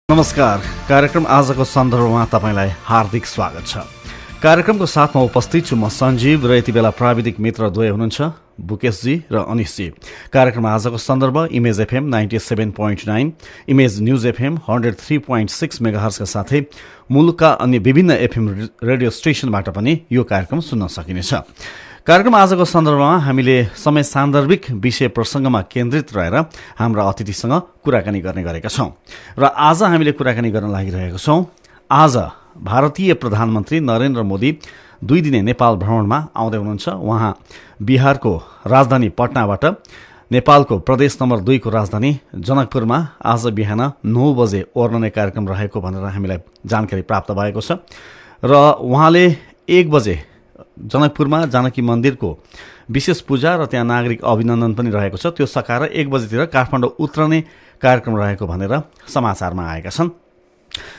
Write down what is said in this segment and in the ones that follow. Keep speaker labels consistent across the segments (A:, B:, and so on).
A: नमस्कार। कार्यक्रम आजको सन्दर्भमा तपाईलाई हार्दिक स्वागत छ। कार्यक्रमको साथमा उपस्थित छु म सञ्जीव र यति बेला प्राविधिक मित्र द्वय हुनुहुन्छ बुकेशजी र अनिशजी। कार्यक्रम आजको सन्दर्भ image FM 97.9, image news FM 103.6 मेगाहर्जका साथै मुलुकका अन्य विभिन्न एफएम रेडियो स्टेशनबाट पनि यो कार्यक्रम सुन्न सकिनेछ। कार्यक्रम आजको सन्दर्भमा हामीले समय सान्दर्भिक विषय प्रसङ्गमा केन्द्रित रहेर हाम्रा अतिथिसँग कुराकानी गर्ने गरेका छौँ र आज हामीले कुराकानी गर्न लागिरहेका छौँ। आज भारतीय प्रधानमन्त्री नरेन्द्र मोदी 2 दिने नेपाल भ्रमणमा आउँदै हुनुहुन्छ। उहाँ बिहारको राजधानी पटनाबाट नेपालको प्रदेश नम्बर 2 को राजधानी जनकपुरमा आज बिहान 9 बजे ओर्लने कार्यक्रम रहेको भनेर हामीलाई जानकारी प्राप्त भएको छ र उहाँले 1 बजे जनकपुरमा जानकी मन्दिरको विशेष पूजा र त्यहाँ नागरिक अभिनन्दन पनि रहेको छ। त्यो सकाएर 1 बजेतिर काठमाडौँ उत्रने कार्यक्रम रहेको भनेर समाचारमा आएका छन्।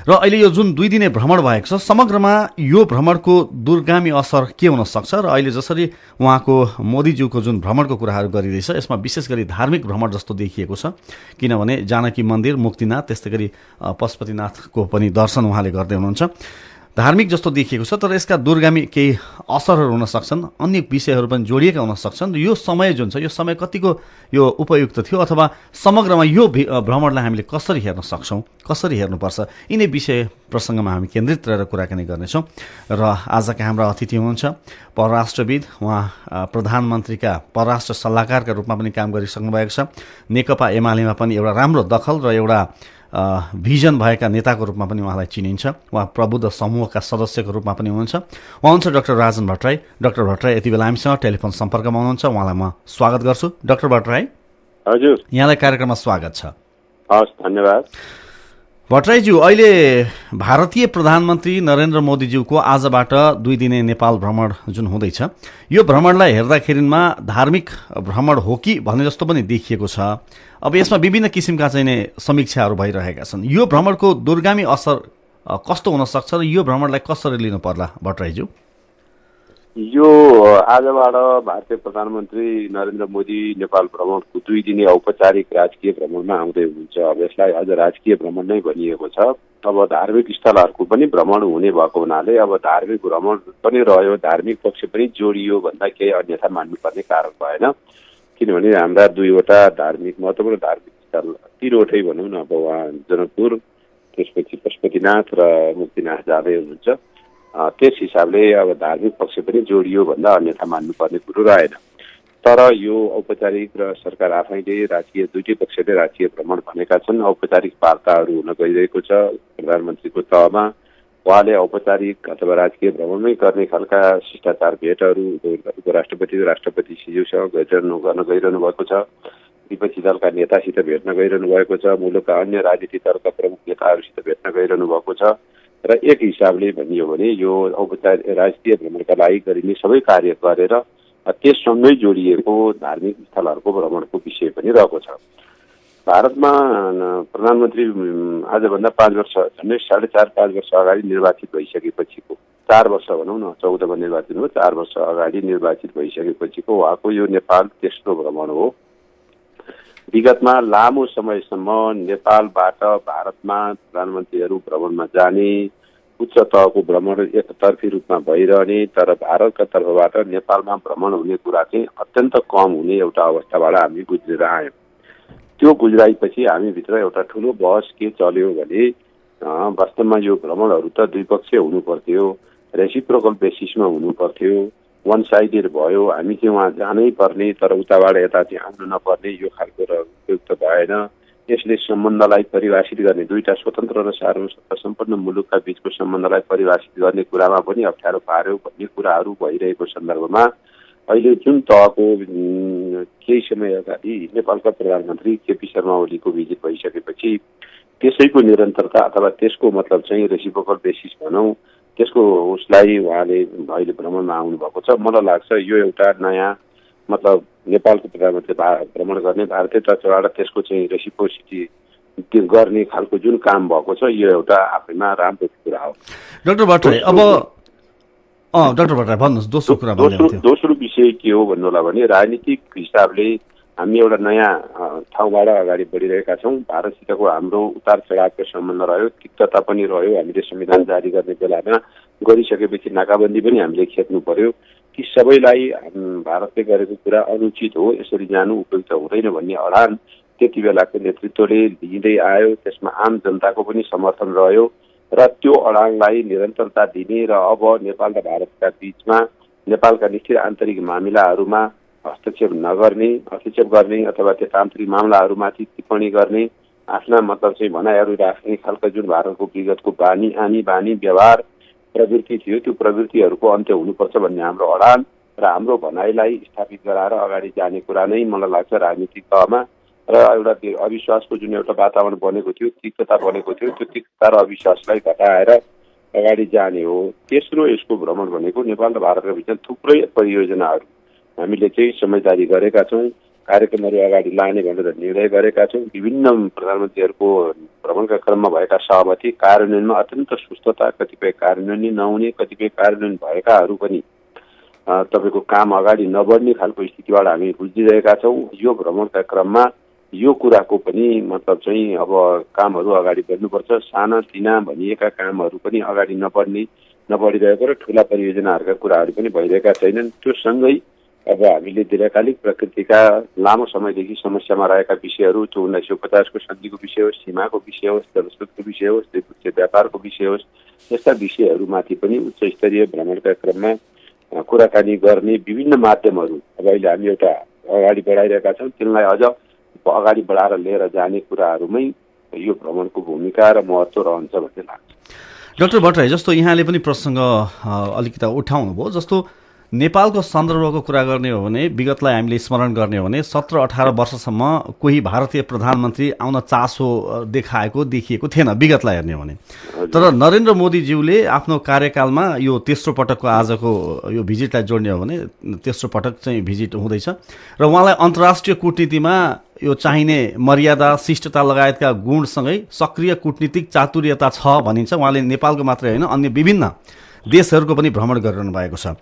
A: र अहिले यो जुन 2 दिने भ्रमण भएको छ, समग्रमा यो भ्रमणको दूरगामी असर के हुन सक्छ र अहिले जसरी उहाँको मोदीज्यूको जुन भ्रमणको कुराहरू गरिँदैछ यसमा विशेष गरी धार्मिक भ्रमण जस्तो देखिएको छ, किनभने जानकी मन्दिर, मुक्तिनाथ, त्यस्तै गरी पशुपतिनाथको पनि दर्शन उहाँले गर्दै हुनुहुन्छ। धार्मिक जस्तो देखिएको छ, तर यसका दूरगामी केही असरहरू हुन सक्छन्, अन्य विषयहरू पनि जोडिएका हुन सक्छन्। यो समय जुन छ, यो समय कतिको यो उपयुक्त थियो अथवा समग्रमा यो भ्रमणलाई हामीले कसरी हेर्न सक्छौँ, कसरी हेर्नुपर्छ, यिनै विषय प्रसङ्गमा हामी केन्द्रित रहेर कुराकानी गर्नेछौँ। र आजका हाम्रा अतिथि हुनुहुन्छ परराष्ट्रविद, उहाँ प्रधानमन्त्रीका परराष्ट्र सल्लाहकारका रूपमा पनि काम गरिसक्नु भएको छ। नेकपा एमालेमा पनि एउटा राम्रो दखल र एउटा भिजन भएका नेताको रूपमा पनि उहाँलाई चिनिन्छ। उहाँ प्रबुद्ध समूहका सदस्यको रूपमा पनि हुनुहुन्छ। उहाँ हुनुहुन्छ डाक्टर राजन भट्टराई। डाक्टर भट्टराई यति बेला हामीसँग टेलिफोन सम्पर्कमा हुनुहुन्छ। उहाँलाई म स्वागत गर्छु। डाक्टर भट्टराई,
B: हजुर,
A: यहाँलाई कार्यक्रममा स्वागत छ।
B: हस्, धन्यवाद।
A: भट्टराईज्यू, अहिले भारतीय प्रधानमन्त्री नरेन्द्र मोदीज्यूको आजबाट 2 दिने नेपाल भ्रमण जुन हुँदैछ, यो भ्रमणलाई हेर्दाखेरिमा धार्मिक भ्रमण हो कि भन्ने जस्तो पनि देखिएको छ। अब यसमा विभिन्न किसिमका चाहिँ समीक्षाहरू भइरहेका छन्। यो भ्रमणको दूरगामी असर कस्तो हुन सक्छ र यो भ्रमणलाई कसरी लिनु पर्ला भट्टराईज्यू?
B: यो आजबाट भारतीय प्रधानमन्त्री नरेन्द्र मोदी नेपाल भ्रमणको 2 दिने औपचारिक राजकीय भ्रमणमा आउँदै हुनुहुन्छ। अब यसलाई अझ राजकीय भ्रमण नै भनिएको छ। अब धार्मिक स्थलहरूको पनि भ्रमण हुने भएको हुनाले अब धार्मिक भ्रमण पनि रह्यो, धार्मिक पक्ष पनि जोडियो भन्दा केही अन्यथा मान्नुपर्ने कारण भएन। किनभने हाम्रा 2वटा धार्मिक महत्त्वपूर्ण धार्मिक स्थल, 3वटै भनौँ न, अब उहाँ जनकपुर, त्यसपछि पशुपतिनाथ र मुक्तिनाथ जाँदै हुनुहुन्छ। त्यस हिसाबले अब धार्मिक पक्ष पनि जोडियो भन्दा अन्यथा मान्नुपर्ने कुरो रहेन। तर यो औपचारिक र सरकार आफैले राजकीय, दुईटै पक्षले राजकीय भ्रमण भनेका छन्। औपचारिक वार्ताहरू हुन गइरहेको छ प्रधानमन्त्रीको तहमा। उहाँले औपचारिक अथवा राजकीय भ्रमणमै गर्ने खालका शिष्टाचार भेटहरू उपराष्ट्रपति र राष्ट्रपति सिज्यूसँग गर्न गइरहनु भएको छ। विपक्षी दलका नेतासित भेट्न गइरहनु भएको छ। मुलुकका अन्य राजनीतिक दलका प्रमुख नेताहरूसित भेट्न गइरहनु भएको छ। र एक हिसाबले भनियो भने यो औपचारिक राजकीय भ्रमणका लागि गरिने सबै कार्य गरेर त्यससँगै जोडिएको धार्मिक स्थलहरूको भ्रमणको विषय पनि रहेको छ। भारतमा प्रधानमन्त्री आजभन्दा 5 वर्ष, झन्डै 4.5-5 वर्ष अगाडि निर्वाचित भइसकेपछिको, 4 वर्ष भनौँ न, 14मा निर्वाचित हो, 4 वर्ष अगाडि निर्वाचित भइसकेपछिको उहाँको यो नेपाल तेस्रो भ्रमण हो। विगतमा लामो समयसम्म नेपालबाट भारतमा प्रधानमन्त्रीहरू भ्रमणमा जाने, उच्च तहको भ्रमण एकतर्फी रूपमा भइरहने, तर भारतका तर्फबाट नेपालमा भ्रमण हुने कुरा चाहिँ अत्यन्त कम हुने एउटा अवस्थाबाट हामी गुज्रेर आयौँ। त्यो गुज्राएपछि हामीभित्र एउटा ठुलो बहस के चल्यो भने वास्तवमा यो भ्रमणहरू त द्विपक्षीय हुनु पर्थ्यो, रेसिप्रोकल बेसिसमा हुनु पर्थ्यो, वान साइडेड भयो, हामी चाहिँ उहाँ जानै पर्ने तर उताबाट यता चाहिँ आउनु नपर्ने, यो खालको र उपयुक्त भएन। यसले सम्बन्धलाई परिभाषित गर्ने, 2टा स्वतन्त्र र सार्वभौम सम्पन्न मुलुकका बीचको सम्बन्धलाई परिभाषित गर्ने कुरामा पनि अप्ठ्यारो पार्यो भन्ने कुराहरू भइरहेको सन्दर्भमा अहिले जुन तहको केही समय अगाडि नेपालका प्रधानमन्त्री केपी शर्मा ओलीको भिजिट भइसकेपछि त्यसैको निरन्तरता अथवा त्यसको मतलब चाहिँ रेसिप्रोकल बेसिस भनौँ, त्यसको उसलाई उहाँले अहिले भ्रमणमा आउनुभएको छ। मलाई लाग्छ यो एउटा नयाँ मतलब नेपालको प्रधानमन्त्री भ्रमण गर्ने भारतीय तर्फबाट त्यसको चाहिँ रेसिप्रोसिटी गर्ने खालको जुन काम भएको छ, यो एउटा आफैमा राम्रो कुरा हो।
A: डाक्टर भट्टराई, अब डाक्टर भट्टराई भन्नुहोस्, दोस्रो कुरा
B: दोस्रो विषय के हो भन्नुलाई भने राजनीतिक हिसाबले हामी एउटा नयाँ ठाउँबाट अगाडि बढिरहेका छौँ। भारतसितको हाम्रो उतार चढावको सम्बन्ध रह्यो, तिक्तता पनि रह्यो। हामीले संविधान जारी गर्ने बेलामा गरिसकेपछि नाकाबन्दी पनि हामीले खेप्नु पर्यो। ती सबैलाई भारतले गरेको कुरा अनुचित हो, यसरी जानु उपयुक्त हुँदैन भन्ने अडान त्यति बेलाको नेतृत्वले लिँदै आयो। त्यसमा आम जनताको पनि समर्थन रह्यो र त्यो अडानलाई निरन्तरता दिने र अब नेपाल र भारतका बिचमा नेपालका निश्चित आन्तरिक मामिलाहरूमा हस्तक्षेप गर्ने अथवा त्यस आन्तरिक मामलाहरूमाथि टिप्पणी गर्ने, आफ्ना मतलब चाहिँ भनाइहरू राख्ने खालको जुन भारतको विगतको बानी व्यवहार प्रवृत्ति थियो, त्यो प्रवृत्तिहरूको अन्त्य हुनुपर्छ भन्ने हाम्रो अडान र हाम्रो भनाइलाई स्थापित गराएर अगाडि जाने कुरा नै मलाई लाग्छ राजनीतिक तहमा र एउटा अविश्वासको जुन एउटा वातावरण बनेको थियो, तिक्तता बनेको थियो, त्यो तिक्तता र अविश्वासलाई घटाएर अगाडि जाने हो। तेस्रो यसको भ्रमण भनेको नेपाल र भारतका बिचमा थुप्रै परियोजनाहरू हामीले चाहिँ समझदारी गरेका छौँ, कार्यक्रमहरू अगाडि लाने भनेर निर्णय गरेका छौँ। विभिन्न प्रधानमन्त्रीहरूको भ्रमणका क्रममा भएका सहमति कार्यान्वयनमा अत्यन्त सुस्तता, कतिपय कार्यान्वयन नहुने, कतिपय कार्यान्वयन भएकाहरू पनि तपाईँको काम अगाडि नबढ्ने खालको स्थितिबाट हामी बुझिरहेका छौँ। यो भ्रमणका क्रममा यो कुराको पनि मतलब चाहिँ अब कामहरू अगाडि बढ्नुपर्छ। सानातिना भनिएका कामहरू पनि अगाडि नबढिरहेको र ठुला परियोजनाहरूका कुराहरू पनि भइरहेका छैनन्। त्यो सँगै अब हामीले दीर्घकालिक प्रकृतिका लामो समयदेखि समस्यामा रहेका विषयहरू, त्यो 1950को सन्धिको विषय होस्, सीमाको विषय होस्, जलस्रोतको विषय होस्, द्विपक्षीय व्यापारको विषय होस्, यस्ता विषयहरूमाथि पनि उच्च स्तरीय भ्रमणका क्रममा कुराकानी गर्ने विभिन्न माध्यमहरू अब अहिले हामी एउटा अगाडि बढाइरहेका छौँ। तिनलाई अझ अगाडि बढाएर लिएर जाने कुराहरूमै यो भ्रमणको भूमिका र महत्त्व रहन्छ भन्ने लाग्छ।
A: डाक्टर भट्टराई, जस्तो यहाँले पनि प्रसङ्ग अलिकति उठाउनुभयो, जस्तो नेपालको सन्दर्भको कुरा गर्ने हो भने विगतलाई हामीले स्मरण गर्ने हो भने 17-18 वर्षसम्म कोही भारतीय प्रधानमन्त्री आउन चासो देखिएको थिएन विगतलाई हेर्ने हो भने। तर नरेन्द्र मोदीज्यूले आफ्नो कार्यकालमा यो तेस्रो पटकको आजको यो भिजिटलाई जोड्ने हो भने तेस्रो पटक चाहिँ भिजिट हुँदैछ र उहाँलाई अन्तर्राष्ट्रिय कूटनीतिमा यो चाहिने मर्यादा, शिष्टता लगायतका गुणसँगै सक्रिय कूटनीतिक चातुर्यता छ भनिन्छ। उहाँले नेपालको मात्रै होइन अन्य विभिन्न देशहरूको पनि भ्रमण गरिरहनु भएको छ।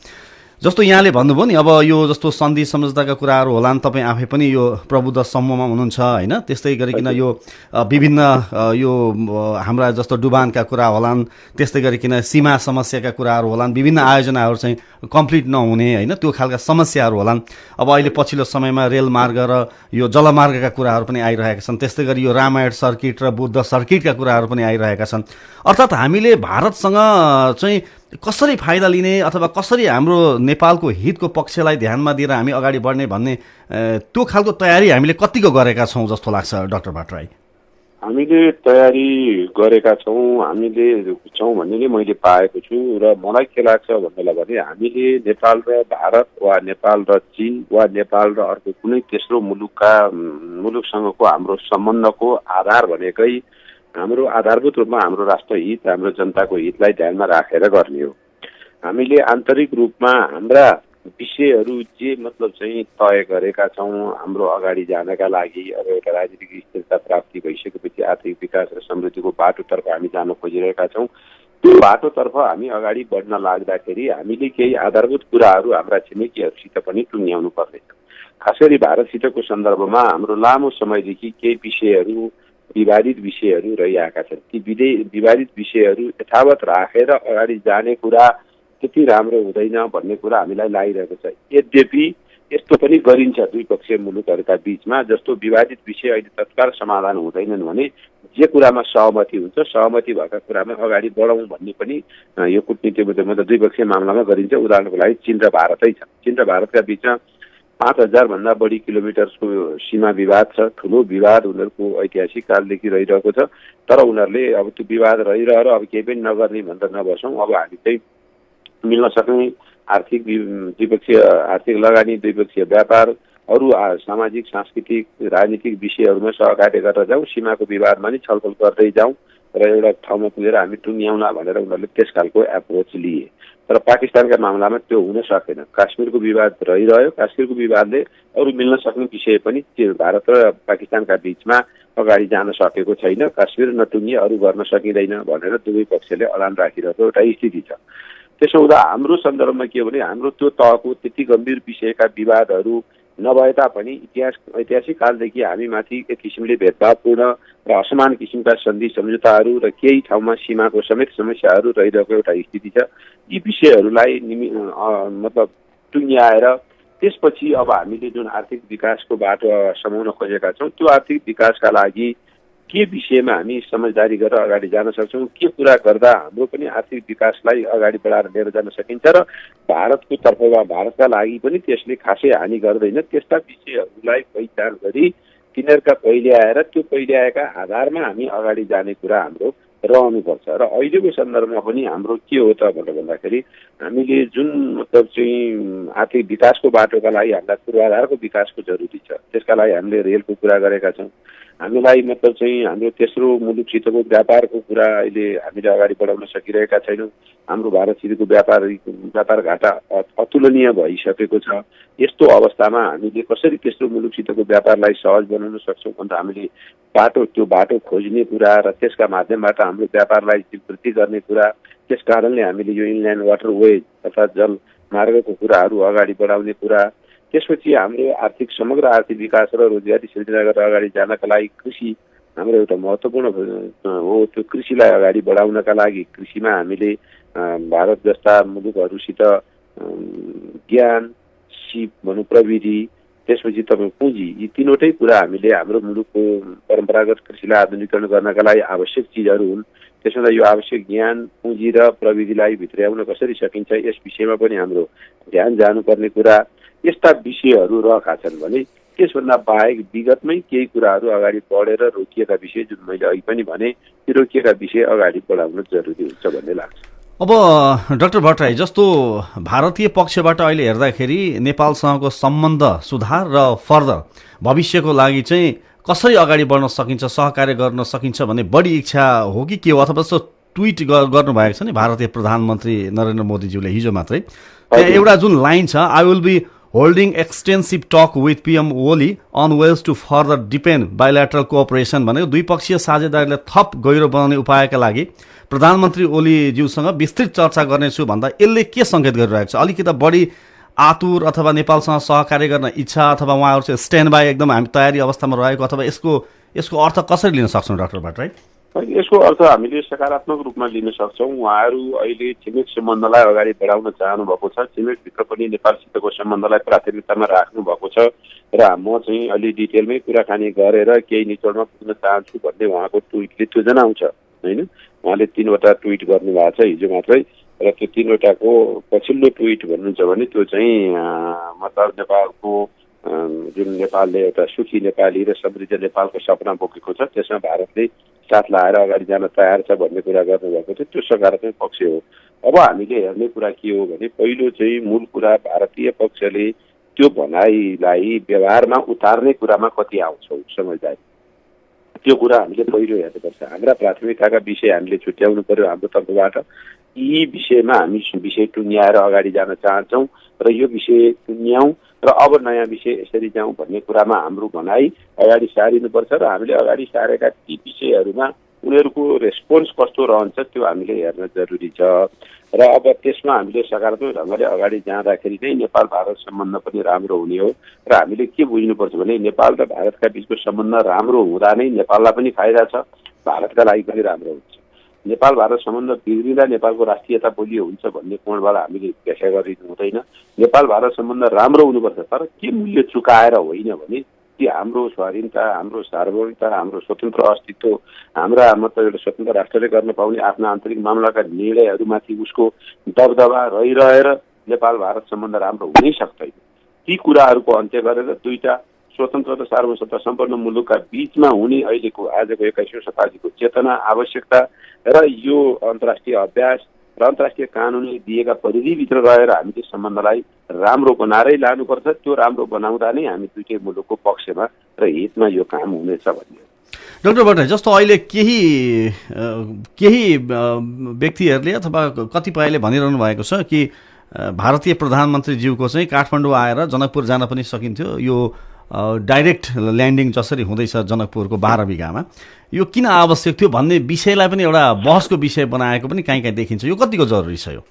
A: जस्तो यहाँले भन्नुभयो नि, अब यो जस्तो सन्धि सम्झौताका कुराहरू होलान्, तपाईँ आफै पनि यो प्रबुद्ध समूहमा हुनुहुन्छ होइन, त्यस्तै गरिकन यो विभिन्न यो हाम्रा जस्तो डुबानका कुरा होलान्, त्यस्तै गरिकन सीमा समस्याका कुराहरू होलान्, विभिन्न आयोजनाहरू चाहिँ कम्प्लिट नहुने होइन, त्यो खालका समस्याहरू होलान्। अब अहिले पछिल्लो समयमा रेलमार्ग र यो जलमार्गका कुराहरू पनि आइरहेका छन्, त्यस्तै गरी यो रामायण सर्किट र बुद्ध सर्किटका कुराहरू पनि आइरहेका छन्। अर्थात् हामीले भारतसँग चाहिँ कसरी फाइदा लिने अथवा कसरी हाम्रो नेपालको हितको पक्षलाई ध्यानमा दिएर हामी अगाडि बढ्ने भन्ने त्यो खालको तयारी हामीले कतिको गरेका छौँ जस्तो लाग्छ डाक्टर भट्टराई?
B: हामीले तयारी गरेका छौँ, हामीले छौँ भन्ने नै मैले पाएको छु र मलाई के लाग्छ भन्दा भने हामीले नेपाल र भारत वा नेपाल र चीन वा नेपाल र अर्को कुनै तेस्रो मुलुकसँगको हाम्रो सम्बन्धको आधार भनेकै हाम्रो आधारभूत रूपमा हाम्रो राष्ट्रहित, हाम्रो जनताको हितलाई ध्यानमा राखेर गर्ने हो। हामीले आन्तरिक रूपमा हाम्रा विषयहरू जे मतलब चाहिँ तय गरेका छौँ हाम्रो अगाडि जानका लागि। अब एउटा राजनीतिक स्थिरता प्राप्ति भइसकेपछि आर्थिक विकास र समृद्धिको बाटोतर्फ हामी जान खोजिरहेका छौँ। त्यो बाटोतर्फ हामी अगाडि बढ्न लाग्दाखेरि हामीले केही आधारभूत कुराहरू हाम्रा छिमेकीहरूसित पनि टुङ्ग्याउनु पर्नेछ। खास गरी भारतसितको सन्दर्भमा हाम्रो लामो समयदेखि केही विषयहरू विवादित विषयहरू रहिआएका छन्। ती विवादित विषयहरू यथावत राखेर अगाडि जाने कुरा त्यति राम्रो हुँदैन भन्ने कुरा हामीलाई लागिरहेको छ। यद्यपि यस्तो पनि गरिन्छ द्विपक्षीय मुलुकहरूका बिचमा, जस्तो विवादित विषय अहिले तत्काल समाधान हुँदैनन् भने जे कुरामा सहमति हुन्छ, सहमति भएका कुरामा अगाडि बढौँ भन्ने पनि यो कूटनीतिक मतलब द्विपक्षीय मामलामा गरिन्छ। उदाहरणको लागि चीन र भारतै छ। चीन र भारतका बिचमा 5000 भन्दा बढी किलोमिटरको सीमा विवाद छ। ठुलो विवाद उनीहरूको ऐतिहासिक कालदेखि रहिरहेको छ। तर उनीहरूले अब त्यो विवाद रहिरहेर अब केही पनि नगर्ने भनेर नबसौँ, अब हामी चाहिँ मिल्न सक्ने आर्थिक द्विपक्षीय आर्थिक लगानी, द्विपक्षीय व्यापार, अरू सामाजिक सांस्कृतिक राजनीतिक विषयहरूमा सहकार्य गरेर जाउँ, सीमाको विवादमा नि छलफल गर्दै जाउँ र एउटा ठाउँमा पुगेर हामी टुङ्ग्याउँला भनेर उनीहरूले त्यस खालको एप्रोच लिए। तर पाकिस्तानका मामलामा त्यो हुन सकेन। काश्मीरको विवाद रहिरह्यो। काश्मीरको विवादले अरू मिल्न सक्ने विषय पनि भारत र पाकिस्तानका बिचमा अगाडि जान सकेको छैन। काश्मीर नटुङ्गी अरू गर्न सकिँदैन भनेर दुवै पक्षले अडान राखिरहेको एउटा स्थिति छ। त्यसो हुँदा हाम्रो सन्दर्भमा के हो भने हाम्रो त्यो तहको त्यति गम्भीर विषयका विवादहरू नभए तापनि ऐतिहासिक कालदेखि हामीमाथि एक किसिमले भेदभावपूर्ण र असमान किसिमका सन्धि सम्झौताहरू र केही ठाउँमा सीमाको समेत समस्याहरू रहिरहेको एउटा स्थिति छ। यी विषयहरूलाई मतलब टुङ्ग्याएर त्यसपछि अब हामीले जुन आर्थिक विकासको बाटो समाउन खोजेका छौँ त्यो आर्थिक विकासका लागि के विषयमा हामी समझदारी गरेर अगाडि जान सक्छौँ, के कुरा गर्दा हाम्रो पनि आर्थिक विकासलाई अगाडि बढाएर लिएर जान सकिन्छ र भारतको तर्फमा भारतका लागि पनि त्यसले खासै हानि गर्दैन, त्यस्ता विषयहरूलाई पहिचान गरी तिनीहरूका पहिले आएर त्यो पहिले आएका आधारमा हामी अगाडि जाने कुरा हाम्रो रहनुपर्छ। र अहिलेको सन्दर्भमा पनि हाम्रो के हो त भनेर भन्दाखेरि हामीले जुन मतलब चाहिँ आर्थिक विकासको बाटोका लागि हामीलाई पूर्वाधारको विकासको जरुरी छ, त्यसका लागि हामीले रेलको कुरा गरेका छौँ। हामीलाई मतलब चाहिँ हाम्रो तेस्रो मुलुकसितको व्यापारको कुरा अहिले हामीले अगाडि बढाउन सकिरहेका छैनौँ। हाम्रो भारतसितको व्यापार घाटा अतुलनीय भइसकेको छ। यस्तो अवस्थामा हामीले कसरी तेस्रो मुलुकसितको व्यापारलाई सहज बनाउन सक्छौँ भन्दा हामीले त्यो बाटो खोज्ने कुरा र त्यसका माध्यमबाट हाम्रो व्यापारलाई वृद्धि गर्ने कुरा, त्यस कारणले हामीले यो इनल्यान्ड वाटरवे अर्थात् जल मार्गको कुराहरू अगाडि बढाउने कुरा, त्यसपछि हाम्रो समग्र आर्थिक विकास र रोजगारी सृजना गरेर अगाडि जानका लागि कृषि हाम्रो एउटा महत्त्वपूर्ण हो। त्यो कृषिलाई अगाडि बढाउनका लागि कृषिमा हामीले भारत जस्ता मुलुकहरूसित ज्ञान, सिप भनौँ, प्रविधि, त्यसपछि तपाईँ पुँजी, यी तीनवटै कुरा हामीले हाम्रो मुलुकको परम्परागत कृषिलाई आधुनिकीकरण गर्नका लागि आवश्यक चिजहरू हुन्। त्यसमा यो आवश्यक ज्ञान, पुँजी र प्रविधिलाई भित्र्याउन कसरी सकिन्छ यस विषयमा पनि हाम्रो ध्यान जानुपर्ने कुरा, यस्ता विषयहरू रहेका छन् भने त्यसभन्दा बाहेक विगतमै केही कुराहरू अगाडि बढेर रोकिएका विषय जुन मैले अघि पनि भने ती रोकिएका विषय अगाडि बढाउन जरुरी हुन्छ भन्ने लाग्छ।
A: अब डाक्टर भट्टराई, जस्तो भारतीय पक्षबाट अहिले हेर्दाखेरि नेपालसँगको सम्बन्ध सुधार र फर्दर भविष्यको लागि चाहिँ कसरी अगाडि बढ्न सकिन्छ, सहकार्य गर्न सकिन्छ भन्ने बढी इच्छा हो कि के हो? अथवा जस्तो ट्विट गर्नुभएको छ नि भारतीय प्रधानमन्त्री नरेन्द्र मोदीज्यूले हिजो मात्रै, त्यहाँ एउटा जुन लाइन छ, I will be holding extensive talk with PM Oli on ways to further depend bilateral cooperation भनेको द्विपक्षीय साझेदारीलाई थप गहिरो बनाउने उपायका लागि प्रधानमन्त्री ओलीज्यूसँग विस्तृत चर्चा गर्नेछु भन्दा यसले के सङ्केत गरिरहेको छ? अलिकति बढी आतुर अथवा नेपालसँग सहकार्य गर्न इच्छा अथवा उहाँहरू चाहिँ स्ट्यान्ड बाई एकदम हामी तयारी अवस्थामा रहेको, अथवा यसको अर्थ कसरी लिन सक्छौँ डाक्टर भट्टराई?
B: यसको अर्थ हामीले सकारात्मक रूपमा लिन सक्छौँ। उहाँहरू अहिले छिमेक सम्बन्धलाई अगाडि बढाउन चाहनु भएको छ, छिमेकभित्र पनि नेपालसितको सम्बन्धलाई प्राथमिकतामा राख्नु भएको छ र म चाहिँ अलि डिटेलमै कुराकानी गरेर केही निचोडमा पुग्न चाहन्छु भन्ने उहाँको ट्विटले त्यो जनाउँछ होइन। उहाँले 3वटा ट्विट गर्नुभएको छ हिजो मात्रै, र त्यो 3वटाको पछिल्लो ट्विट भन्नुहुन्छ भने त्यो चाहिँ मतलब नेपालको जुन नेपालले एउटा सुखी नेपाली र समृद्ध नेपालको सपना बोकेको छ त्यसमा भारतले साथ लाएर अगाडि जान तयार छ भन्ने कुरा गर्नुभएको छ। त्यो सकारात्मक पक्ष हो। अब हामीले हेर्ने कुरा के हो भने पहिलो चाहिँ मूल कुरा भारतीय पक्षले त्यो भनाइलाई व्यवहारमा उतार्ने कुरामा कति आउँछौँ समझदारी, त्यो कुरा हामीले पहिलो हेर्नुपर्छ। हाम्रा प्राथमिकताका विषय हामीले छुट्याउनु पर्यो हाम्रो तर्फबाट। यी विषयमा हामी विषय टुङ्ग्याएर अगाडि जान चाहन्छौँ र यो विषय टुङ्ग्याउँ र अब नयाँ विषय यसरी जाउँ भन्ने कुरामा हाम्रो भनाइ अगाडि सारिनुपर्छ र हामीले अगाडि सारेका ती विषयहरूमा उनीहरूको रेस्पोन्स कस्तो रहन्छ त्यो हामीले हेर्न जरुरी छ। र अब त्यसमा हामीले सकारात्मक ढङ्गले अगाडि जाँदाखेरि नै नेपाल भारत सम्बन्ध पनि राम्रो हुने हो। र हामीले के बुझ्नुपर्छ भने नेपाल र भारतका बिचको सम्बन्ध राम्रो हुँदा नै नेपाललाई पनि फाइदा छ, भारतका लागि पनि राम्रो हुन्छ। नेपाल भारत सम्बन्ध बिग्रिँदा नेपालको राष्ट्रियता बलियो हुन्छ भन्ने कोणबाट हामीले व्याख्या गरिनु हुँदैन। नेपाल भारत सम्बन्ध राम्रो हुनुपर्छ, तर के मूल्य चुकाएर होइन भने कि हाम्रो स्वाधीनता, हाम्रो सार्वभौमिकता, हाम्रो स्वतन्त्र अस्तित्व, हाम्रा मतलब एउटा स्वतन्त्र राष्ट्रले गर्न पाउने आफ्ना आन्तरिक मामलाका निर्णयहरूमाथि उसको दबदबा रहिरहेर नेपाल भारत सम्बन्ध राम्रो हुनै सक्दैन। ती कुराहरूको अन्त्य गरेर दुईटा स्वतन्त्र र सार्वभौम सम्पन्न मुलुकका बिचमा हुने अहिलेको आजको 21औं शताब्दीको चेतना, आवश्यकता र यो अन्तर्राष्ट्रिय अभ्यास र अन्तर्राष्ट्रिय कानुनले दिएका परिधिभित्र रहेर हामीले सम्बन्धलाई राम्रो बनाएरै लानुपर्छ। त्यो राम्रो बनाउँदा नै हामी दुईटै मुलुकको पक्षमा र हितमा यो काम हुनेछ भन्ने।
A: डाक्टर भट्टराई, जस्तो अहिले केही व्यक्तिहरूले अथवा कतिपयले भनिरहनु भएको छ कि भारतीय प्रधानमन्त्रीज्यूको चाहिँ काठमाडौँ आएर जनकपुर जान पनि सकिन्थ्यो, यो डाइरेक्ट ल्यान्डिङ जसरी हुँदैछ जनकपुरको 12 बिघामा, यो किन आवश्यक थियो भन्ने विषयलाई पनि एउटा बहसको विषय बनाएको पनि कहीँ देखिन्छ। यो कतिको जरुरी छ?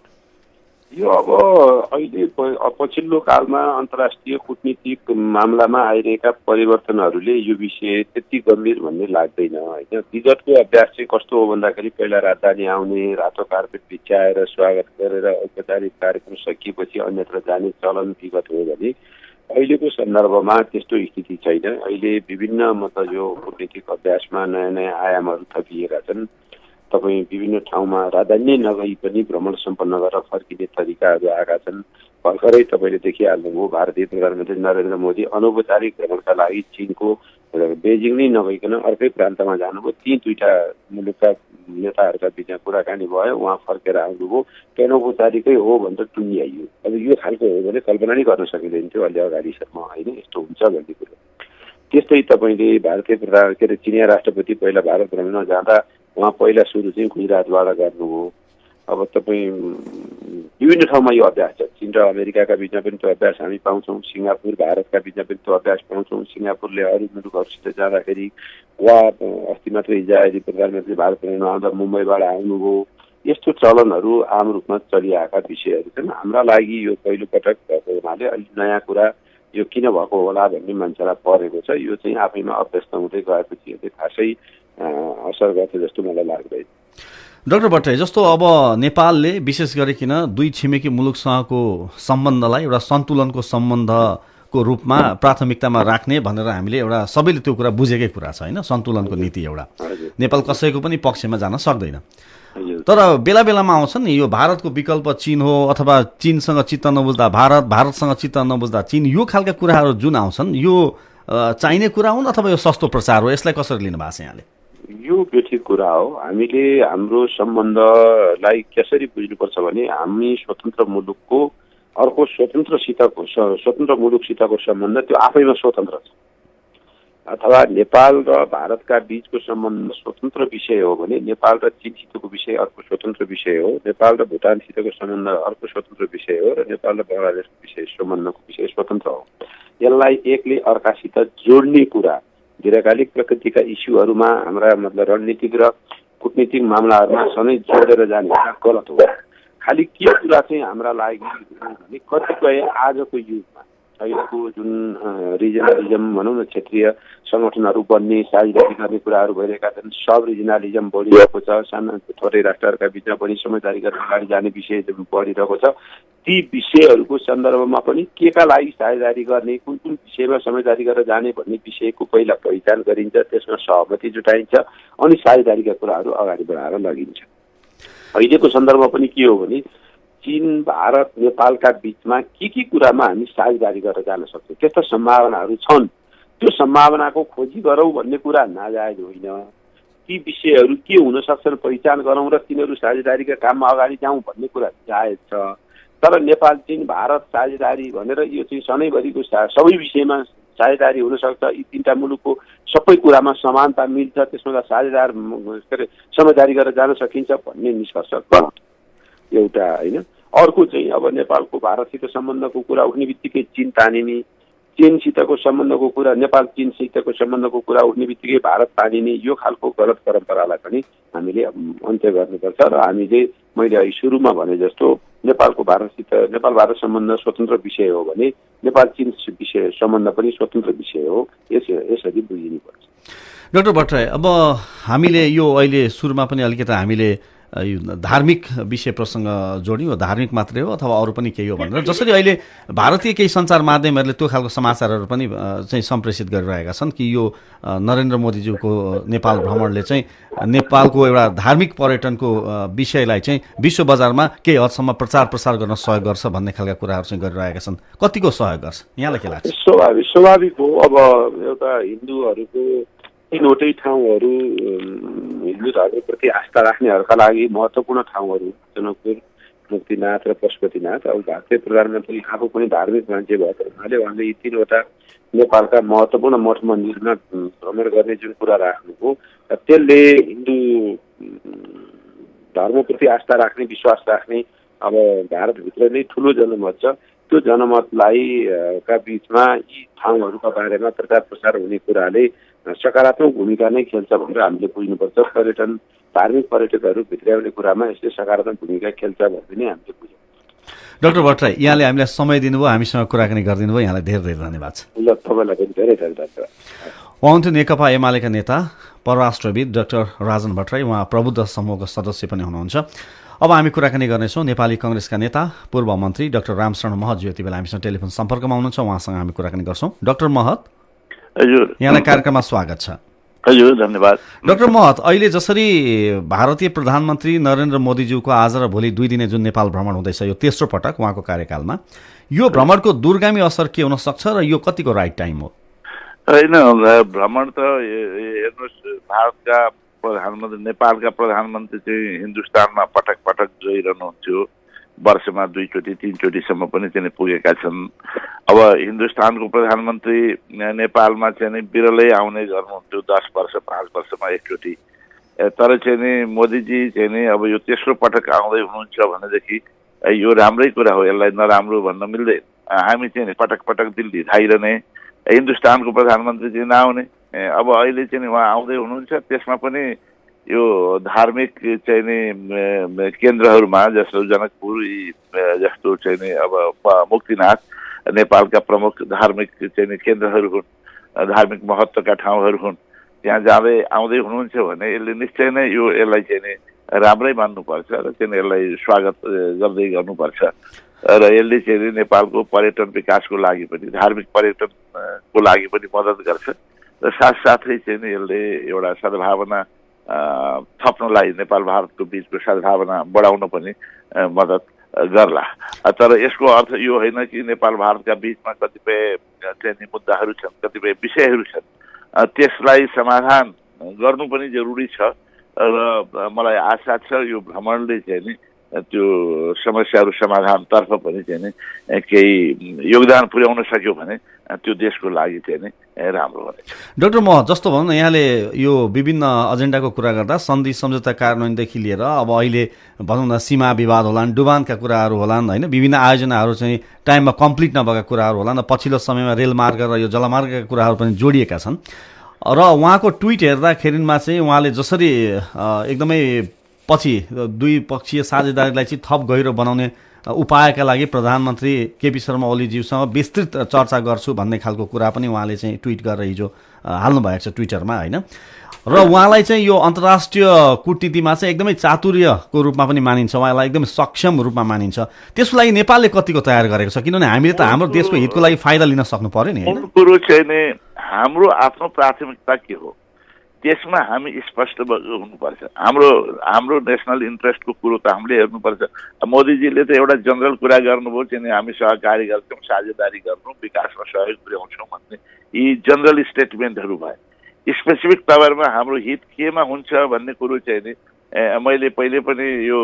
B: यो अब अहिले पछिल्लो कालमा अन्तर्राष्ट्रिय कूटनीतिक मामलामा आइरहेका परिवर्तनहरूले यो विषय त्यति गम्भीर भन्ने लाग्दैन होइन। विगतको अभ्यास चाहिँ कस्तो हो भन्दाखेरि पहिला राजधानी आउने, रातो कार्पेट बिछ्याएर स्वागत गरेर औपचारिक कार्यक्रम सकिएपछि अन्यत्र जाने चलन विगत हो भने अहिलेको सन्दर्भमा त्यस्तो स्थिति छैन। अहिले विभिन्न मतलब यो कूटनीतिक अभ्यासमा नयाँ नयाँ आयामहरू थपिएका छन्। तपाईँ विभिन्न ठाउँमा राजधानी नगई पनि भ्रमण सम्पन्न गरेर फर्किने तरिकाहरू आएका छन्। भर्खरै तपाईँले देखिहाल्नुभयो भारतीय प्रधानमन्त्री नरेन्द्र मोदी अनौपचारिक भ्रमणका लागि चीनको बेजिङ नै नगइकन अर्कै प्रान्तमा जानुभयो। ती दुईटा मुलुकका नेताहरूका बिचमा कुराकानी भयो, उहाँ फर्केर आउनुभयो। त्यो अनौपचारिकै हो भनेर टुङ्गिआइयो। अब यो खालको हो भने कल्पना नै गर्न सकिँदैन थियो अलि अगाडिसम्म होइन, यस्तो हुन्छ भन्ने कुरो। त्यस्तै तपाईँले भारतीय चिनिया राष्ट्रपति पहिला भारत भ्रमणमा जाँदा उहाँ पहिला सुरु चाहिँ गुजरातबाट गर्नुभयो। अब तपाईँ विभिन्न ठाउँमा यो अभ्यास छ। चीन र अमेरिकाका बिचमा पनि त्यो अभ्यास हामी पाउँछौँ। सिङ्गापुर भारतका बिचमा पनि त्यो अभ्यास पाउँछौँ। सिङ्गापुरले अरू मुलुकहरूसित जाँदाखेरि वा अस्ति मात्रै हिजो प्रधानमन्त्री भारत भ्रमणमा आउँदा मुम्बईबाट आउनुभयो। यस्तो चलनहरू आम रूपमा चलिआएका विषयहरू छन्। हाम्रा लागि यो पहिलोपटक भएको हुनाले अलिक नयाँ कुरा यो किन भएको होला भन्ने मान्छेलाई परेको छ। यो चाहिँ आफैमा अभ्यस्त हुँदै गएपछि यसले खासै असर गर्छ जस्तो मलाई लाग्दैन।
A: डाक्टर भट्टराई, जस्तो अब नेपालले विशेष गरिकन दुई छिमेकी मुलुकसँगको सम्बन्धलाई एउटा सन्तुलनको सम्बन्धको रूपमा प्राथमिकतामा राख्ने भनेर हामीले एउटा सबैले त्यो कुरा बुझेकै कुरा छ होइन। सन्तुलनको नीति एउटा नेपाल कसैको पनि पक्षमा जान सक्दैन। तर बेला बेलामा आउँछ नि यो भारतको विकल्प चीन हो अथवा चीनसँग चित्त नबुझ्दा भारत, भारतसँग चित्त नबुझ्दा चीन, यो खालका कुराहरू जुन आउँछन् यो चाहिने कुरा हुन् अथवा यो सस्तो प्रचार हो? यसलाई कसरी लिनु भएको छ यहाँले?
B: यो बेठिक कुरा हो। हामीले हाम्रो सम्बन्धलाई कसरी बुझ्नुपर्छ भने हामी स्वतन्त्र मुलुकको अर्को स्वतन्त्र मुलुकसितको सम्बन्ध त्यो आफैमा स्वतन्त्र छ। अथवा नेपाल र भारतका बीचको सम्बन्ध स्वतन्त्र विषय हो भने नेपाल र चीनसितको विषय अर्को स्वतन्त्र विषय हो। नेपाल र भुटानसितको सम्बन्ध अर्को स्वतन्त्र विषय हो र नेपाल र बङ्गलादेशको सम्बन्धको विषय स्वतन्त्र हो। यसलाई एकले अर्कासित जोड्ने कुरा दीर्घकालिक प्रकृतिका इस्युहरूमा हाम्रा मतलब रणनीतिक र कूटनीतिक मामलाहरूमा सधैँ जोडेर जाने गलत हो। खालि के कुरा चाहिँ हाम्रा लागि भने कतिपय आजको युगमा अहिलेको जुन रिजनलिजम भनौँ न, क्षेत्रीय सङ्गठनहरू बन्ने, साझेदारी गर्ने कुराहरू भइरहेका छन्। सब रिजनलिजम बढिरहेको छ। साना थोरै राष्ट्रहरूका बिचमा पनि समझदारी गरेर अगाडि जाने विषय बढिरहेको छ। ती विषयहरूको सन्दर्भमा पनि के का लागि साझेदारी गर्ने, कुन कुन विषयमा समझदारी गरेर जाने भन्ने विषयको पहिला पहिचान गरिन्छ, त्यसमा सहमति जुटाइन्छ, अनि साझेदारीका कुराहरू अगाडि बढाएर लगिन्छ। अहिलेको सन्दर्भ पनि के हो भने चीन, भारत, नेपालका बिचमा के कुरामा हामी साझेदारी गरेर जान सक्छौँ, त्यस्ता सम्भावनाहरू छन्। त्यो सम्भावनाको खोजी गरौँ भन्ने कुरा नाजायज होइन। ती विषयहरू के हुन सक्छन् पहिचान गरौँ र तिनीहरू साझेदारीका काममा अगाडि जाउँ भन्ने कुरा जायज छ। तर नेपाल, चीन, भारत साझेदारी भनेर यो चाहिँ सधैँभरिको सबै विषयमा साझेदारी हुनसक्छ, यी तीनटा मुलुकको सबै कुरामा समानता मिल्छ, त्यसमा साझेदार समझदारी गरेर जान सकिन्छ भन्ने निष्कर्ष गलत एउटा होइन। अर्को चाहिँ अब नेपालको भारतसित सम्बन्धको कुरा उठ्ने बित्तिकै चीन तानिने, चीनसितको सम्बन्धको कुरा, नेपाल चीनसितको सम्बन्धको कुरा उठ्ने बित्तिकै भारत तानिने, यो खालको गलत परम्परालाई पनि हामीले अन्त्य गर्नुपर्छ। र हामीले मैले अहिले सुरुमा भने जस्तो नेपाल भारत सम्बन्ध स्वतन्त्र विषय हो भने नेपाल चीन विषय सम्बन्ध पनि स्वतन्त्र विषय हो। यसरी बुझिनुपर्छ।
A: डाक्टर भट्टराई, अब हामीले यो अहिले सुरुमा पनि अलिकति हामीले धार्मिक विषय प्रसङ्ग जोड्यौँ, धार्मिक मात्रै हो अथवा अरू पनि केही हो भनेर, जसरी अहिले भारतीय केही सञ्चार माध्यमहरूले त्यो खालको समाचारहरू पनि चाहिँ सम्प्रेषित गरिरहेका छन् कि यो नरेन्द्र मोदीज्यूको नेपाल भ्रमणले चाहिँ नेपालको एउटा धार्मिक पर्यटनको विषयलाई चाहिँ विश्व बजारमा केही हदसम्म प्रचार प्रसार गर्न सहयोग गर्छ भन्ने खालका कुराहरू चाहिँ गरिरहेका छन्। कतिको सहयोग गर्छ यहाँलाई के लाग्छ?
B: स्वाभाविक हो। अब एउटा हिन्दूहरूको तीनवटै ठाउँहरू हिन्दू धर्मप्रति आस्था राख्नेहरूका लागि महत्त्वपूर्ण ठाउँहरू जनकपुर, मुक्तिनाथ र पशुपतिनाथ। अब भारतीय प्रधानमन्त्री आफू पनि धार्मिक मान्छे भएको हुनाले उहाँले यी तीनवटा नेपालका महत्त्वपूर्ण मठ मन्दिरमा भ्रमण गर्ने जुन कुरा राख्नुभयो, त्यसले हिन्दू धर्मप्रति आस्था राख्ने, विश्वास राख्ने अब भारतभित्र नै ठुलो जनमत छ। त्यो जनमतलाई का बिचमा यी ठाउँहरूका बारेमा प्रचार प्रसार हुने कुराले सकारात्मक भूमिका नै खेल्छ भनेर हामीले बुझ्नुपर्छ। धार्मिक पर्यटकहरू भित्राउने कुरामा यसले सकारात्मक भूमिका खेल्छ भन्ने नै हामीले बुझ्यौँ।
A: डाक्टर भट्टराई, यहाँले हामीलाई समय दिनुभयो, हामीसँग कुराकानी गरिदिनु भयो, यहाँलाई धेरै धेरै धन्यवाद छ।
B: ल तपाईँलाई पनि धेरै धेरै धन्यवाद।
A: उहाँ नेकपा एमालेका नेता परराष्ट्रविद डाक्टर राजन भट्टराई, उहाँ प्रबुद्ध समूहको सदस्य पनि हुनुहुन्छ। अब हामी कुराकानी गर्नेछौँ नेपाली कङ्ग्रेसका नेता पूर्व मन्त्री डाक्टर रामशरण महतज्यू यति बेला हामीसँग टेलिफोन सम्पर्कमा हुनुहुन्छ, उहाँसँग हामी कुराकानी गर्छौँ। डाक्टर महत,
C: हजुर,
A: यहाँलाई कार्यक्रममा स्वागत छ।
C: हजुर, धन्यवाद।
A: डाक्टर महत, अहिले जसरी भारतीय प्रधानमन्त्री नरेन्द्र मोदीज्यूको आज र भोलि 2 दिने जुन नेपाल भ्रमण हुँदैछ, यो तेस्रो पटक उहाँको कार्यकालमा, यो भ्रमणको दूरगामी असर के हुन सक्छ र यो कतिको राइट टाइम हो?
C: होइन, भ्रमण त हेर्नुहोस्, भारतका प्रधानमन्त्री, नेपालका प्रधानमन्त्री चाहिँ हिन्दुस्तानमा पटक पटक गइरहनुहुन्थ्यो, वर्षमा 2 चोटि 3 चोटिसम्म पनि चाहिँ पुगेका छन्। अब हिन्दुस्तानको प्रधानमन्त्री नेपालमा चाहिँ बिरलै आउने गर्नुहुन्थ्यो, 10 वर्ष 5 वर्षमा एकचोटि। तर चाहिँ नि मोदीजी चाहिँ नि अब यो तेस्रो पटक आउँदै हुनुहुन्छ भनेदेखि यो राम्रै कुरा हो, यसलाई नराम्रो भन्न मिल्दैन। हामी चाहिँ पटक पटक दिल्ली धाइरहने, हिन्दुस्तानको प्रधानमन्त्री चाहिँ नआउने, अब अहिले चाहिँ उहाँ आउँदै हुनुहुन्छ, त्यसमा पनि यो धार्मिक चाहिँ नि केन्द्रहरूमा जस्तो जनकपुर जस्तो चाहिँ नि अब मुक्तिनाथ नेपालका प्रमुख धार्मिक चाहिँ नि केन्द्रहरू हुन्, धार्मिक महत्त्वका ठाउँहरू हुन्, त्यहाँ जाँदै आउँदै हुनुहुन्छ भने यसले निश्चय नै यसलाई चाहिँ नि राम्रै मान्नुपर्छ र चाहिँ यसलाई स्वागत गर्दै गर्नुपर्छ र यसले चाहिँ नेपालको पर्यटन विकासको लागि पनि, धार्मिक पर्यटनको लागि पनि मद्दत गर्छ र साथसाथै चाहिँ नि यसले एउटा सद्भावना थप्नलाई, नेपाल भारतको बिचको सद्भावना बढाउन पनि मद्दत गर्ला। तर यसको अर्थ यो होइन कि नेपाल भारतका बिचमा कतिपय चाहिँ मुद्दाहरू छन्, कतिपय विषयहरू छन्, त्यसलाई समाधान गर्नु पनि जरुरी छ र मलाई आशा छ यो भ्रमणले चाहिँ नि त्यो समस्याहरू समाधानतर्फ पनि चाहिँ नि केही योगदान पुर्याउन सक्यो भने त्यो देशको लागि चाहिँ नि राम्रो हुनेछ।
A: डाक्टर महत, जस्तो भनौँ न, यहाँले यो विभिन्न एजेन्डाको कुरा गर्दा सन्धि सम्झौता कार्यान्वयनदेखि लिएर अब अहिले भनौँ न सीमा विवाद होलान्, डुबानका कुराहरू होलान्, होइन, विभिन्न आयोजनाहरू चाहिँ टाइममा कम्प्लिट नभएका कुराहरू होलान्, पछिल्लो समयमा रेलमार्ग र यो जलमार्गका कुराहरू पनि जोडिएका छन् र उहाँको ट्विट हेर्दाखेरिमा चाहिँ उहाँले जसरी एकदमै पछि द्विपक्षीय साझेदारीलाई चाहिँ थप गहिरो बनाउने उपायका लागि प्रधानमन्त्री केपी शर्मा ओलीज्यूसँग विस्तृत चर्चा गर्छु भन्ने खालको कुरा पनि उहाँले चाहिँ ट्विट गरेर हिजो हाल्नुभएको छ ट्विटरमा, होइन, र उहाँलाई चाहिँ यो अन्तर्राष्ट्रिय कूटनीतिमा चाहिँ एकदमै चातुर्यको रूपमा पनि मानिन्छ, उहाँलाई एकदमै सक्षम रूपमा मानिन्छ। त्यसको लागि नेपालले कतिको तयार गरेको छ? किनभने हामीले त हाम्रो देशको हितको लागि फाइदा लिन सक्नु पर्यो नि।
C: कुरो चाहिँ नि हाम्रो आफ्नो प्राथमिकता के हो त्यसमा हामी स्पष्ट हुनुपर्छ। हाम्रो नेसनल इन्ट्रेस्टको कुरो त हामीले हेर्नुपर्छ। मोदीजीले त एउटा जनरल कुरा गर्नुभयो चाहिँ हामी सहकारी गर्छौँ, साझेदारी गर्छौँ, विकासमा सहयोग पुर्याउँछौँ भन्ने यी जनरल स्टेटमेन्टहरू भए। स्पेसिफिक तवरमा हाम्रो हित केमा हुन्छ भन्ने कुरो चाहिँ नि मैले पहिले पनि यो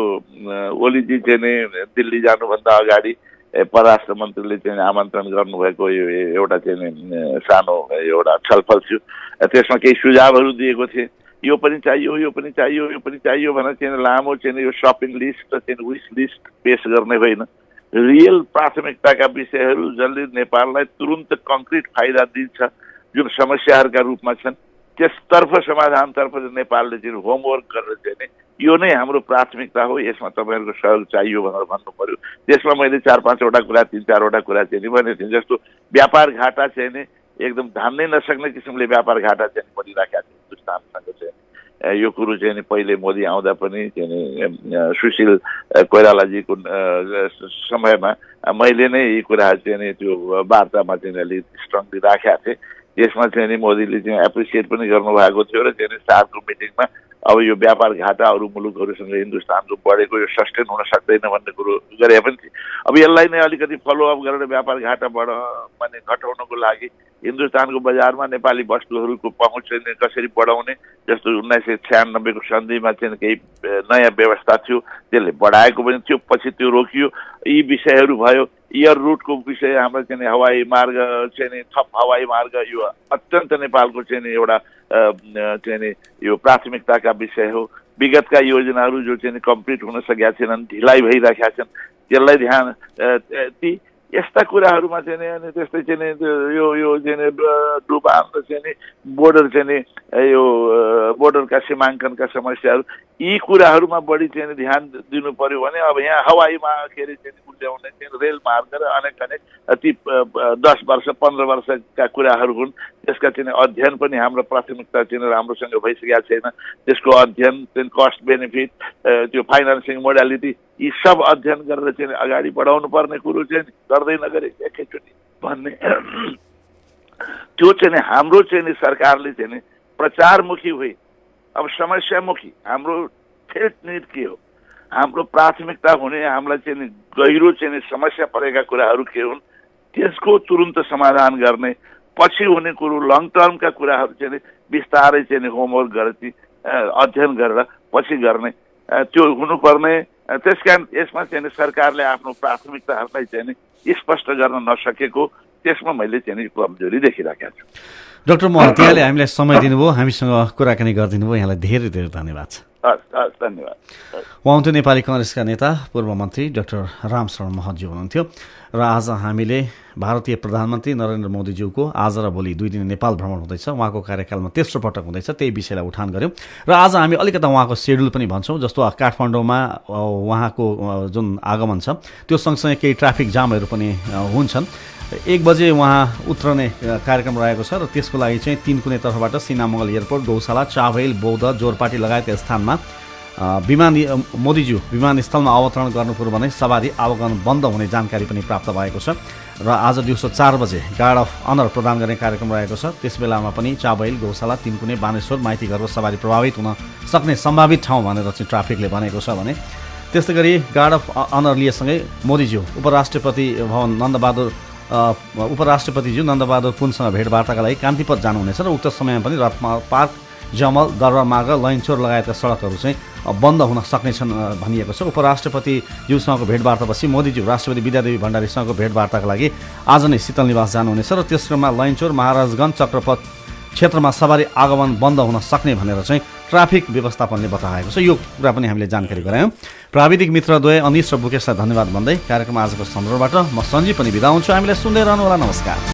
C: ओलीजी चाहिँ नि दिल्ली जानुभन्दा अगाडि परराष्ट्र मन्त्रीले चाहिँ आमन्त्रण गर्नुभएको यो एउटा चाहिँ सानो एउटा छलफल थियो, त्यसमा केही सुझावहरू दिएको थिए। यो पनि चाहियो, यो पनि चाहियो, यो पनि चाहियो भनेर चाहिँ लामो चाहिँ यो सपिङ लिस्ट र चाहिँ विस लिस्ट पेश गर्ने होइन, रियल प्राथमिकताका विषयहरू जसले नेपाललाई तुरुन्त कङ्क्रिट फाइदा दिन्छ, जुन समस्याहरूका रूपमा छन् त्यसतर्फ समाधानतर्फ नेपालले चाहिँ होमवर्क गरेर चाहिँ नि यो नै हाम्रो प्राथमिकता हो, यसमा तपाईँहरूको सहयोग चाहियो भनेर भन्नु पर्यो। त्यसमा मैले 4-5वटा कुरा 3-4वटा कुरा चाहिँ नि भनेको थिएँ। जस्तो व्यापार घाटा चाहिँ नि एकदम धान्नै नसक्ने किसिमले व्यापार घाटा चाहिँ बढिराखेको थियो हिन्दुस्तानसँग चाहिँ। यो कुरो चाहिँ नि पहिले मोदी आउँदा पनि चाहिँ नि सुशील कोइरालाजीको समयमा मैले नै यी कुराहरू चाहिँ नि त्यो वार्तामा चाहिँ अलिक स्ट्रङली राखेका थिएँ। त्यसमा चाहिँ नि मोदीले चाहिँ एप्रिसिएट पनि गर्नुभएको थियो र चाहिँ सारको मिटिङमा अब यो व्यापार घाटा अरू मुलुकहरूसँग हिन्दुस्तानको बढेको यो सस्टेन हुन सक्दैन भन्ने कुरो गरे पनि थिए। अब यसलाई नै अलिकति फलोअप गरेर व्यापार घाटा माने घटाउनको लागि हिन्दुस्तानको बजारमा नेपाली वस्तुहरूको पहुँच चाहिँ कसरी बढाउने, जस्तो 1996को सन्धिमा चाहिँ केही नयाँ व्यवस्था थियो, त्यसले बढाएको पनि थियो, पछि त्यो रोकियो। यी विषयहरू भयो। एयर रुटको विषय हाम्रो चाहिँ हवाई मार्ग चाहिँ थप हवाई मार्ग यो अत्यन्त नेपालको चाहिँ एउटा चाहिँ यो प्राथमिकताका विषय हो। विगतका योजनाहरू जो चाहिँ कम्प्लिट हुन सकेका छैनन्, ढिलाइ भइरहेका छन्, त्यसलाई ध्यान यस्ता कुराहरूमा चाहिँ नि अनि त्यस्तै चाहिँ नि यो चाहिँ नि डुबान र चाहिँ नि बोर्डर चाहिँ नि यो बोर्डरका सीमाङ्कनका समस्याहरू यी कुराहरूमा बढी चाहिँ नि ध्यान दिनु पर्यो भने अब यहाँ हवाईमा के अरे चाहिँ उल्याउने चाहिँ रेल मार्ग र अनेक ती 10 वर्ष 15 वर्षका कुराहरू हुन्। त्यसका चाहिँ अध्ययन पनि हाम्रो प्राथमिकता चाहिँ राम्रोसँग भइसकेका छैन। त्यसको अध्ययन चाहिँ कस्ट बेनिफिट त्यो फाइनान्सिङ मोडालिटी यी सब अध्ययन गरेर चाहिँ अगाडि बढाउनु पर्ने कुरो चाहिँ गर्दै नगरे एकैचोटि भन्ने त्यो चाहिँ हाम्रो चाहिँ सरकारले चाहिँ प्रचारमुखी हुई अब समस्यामुखी हाम्रो फेल्ट निड के हो, हाम्रो प्राथमिकता हुने हामीलाई चाहिँ गहिरो चाहिँ समस्या परेका कुराहरू के हुन् त्यसको तुरुन्त समाधान गर्ने, पछि हुने कुरो लङ टर्मका कुराहरू चाहिँ बिस्तारै चाहिँ होमवर्क गरेर अध्ययन गरेर पछि गर्ने त्यो हुनुपर्ने। त्यसकारण यसमा चाहिँ सरकारले आफ्नो प्राथमिकताहरूलाई चाहिँ स्पष्ट गर्न नसकेको त्यसमा मैले चाहिँ कमजोरी देखिरहेको छु।
A: डाक्टर महत, यहाँले हामीलाई समय दिनुभयो, हामीसँग कुराकानी गरिदिनु भयो, यहाँलाई धेरै धेरै धन्यवाद छ।
C: हस् धन्यवाद।
A: उहाँ हुन्थ्यो नेपाली काङ्ग्रेसका नेता पूर्व मन्त्री डाक्टर रामशरण महतज्यू हुनुहुन्थ्यो र आज हामीले भारतीय प्रधानमन्त्री नरेन्द्र मोदीज्यूको आज र भोलि 2 दिन नेपाल भ्रमण हुँदैछ, उहाँको कार्यकालमा तेस्रो पटक हुँदैछ, त्यही विषयलाई उठान गऱ्यौँ र आज हामी अलिकता उहाँको सेड्युल पनि भन्छौँ। जस्तो काठमाडौँमा उहाँको जुन आगमन छ त्यो सँगसँगै केही ट्राफिक जामहरू पनि हुन्छन्। 1 बजे उहाँ उत्रने कार्यक्रम रहेको छ र त्यसको लागि चाहिँ 3 कुनै तर्फबाट सिनामङ्गल एयरपोर्ट, गौशाला, चाभैल, बौद्ध, जोरपाटी लगायतका स्थानमा मोदीज्यू विमानस्थलमा अवतरण गर्नुपूर्व भने सवारी आवागमन बन्द हुने जानकारी पनि प्राप्त भएको छ र आज दिउँसो 4 बजे गार्ड अफ अनर प्रदान गर्ने कार्यक्रम रहेको छ। त्यस बेलामा पनि चाभैल, गौशाला, 3 कुनै, बानेश्वर, माइती घरको सवारी प्रभावित हुन सक्ने सम्भावित ठाउँ भनेर चाहिँ ट्राफिकले भनेको छ भने त्यस्तै गरी गार्ड अफ अनर लिएसँगै मोदीज्यू उपराष्ट्रपतिज्यू नन्दबहादुर पुनसँग भेटवार्ताका लागि कान्तिपथ जानुहुनेछ र उक्त समयमा पनि रत्न पार्क, जमल, दरबार मार्ग, लैनचोर लगायतका सडकहरू चाहिँ बन्द हुन सक्नेछन् भनिएको छ। उपराष्ट्रपतिज्यूसँगको भेटवार्तापछि मोदीज्यू राष्ट्रपति विद्यादेवी भण्डारीसँगको भेटवार्ताका लागि आज नै शीतल निवास जानुहुनेछ र त्यस क्रममा लैनचोर, महाराजगञ्ज, चक्रपथ क्षेत्रमा सवारी आगमन बन्द हुन सक्ने भनेर चाहिँ ट्राफिक व्यवस्थापनले बताएको छ। यो कुरा पनि हामीले जानकारी गरायौँ। प्राविधिक मित्रद्वय अनिश र बुकेशलाई धन्यवाद भन्दै कार्यक्रम आजको सन्दर्भबाट म सञ्जीव पनि बिदा हुन्छु। हामीलाई सुन्दै रहनुहोला। नमस्कार।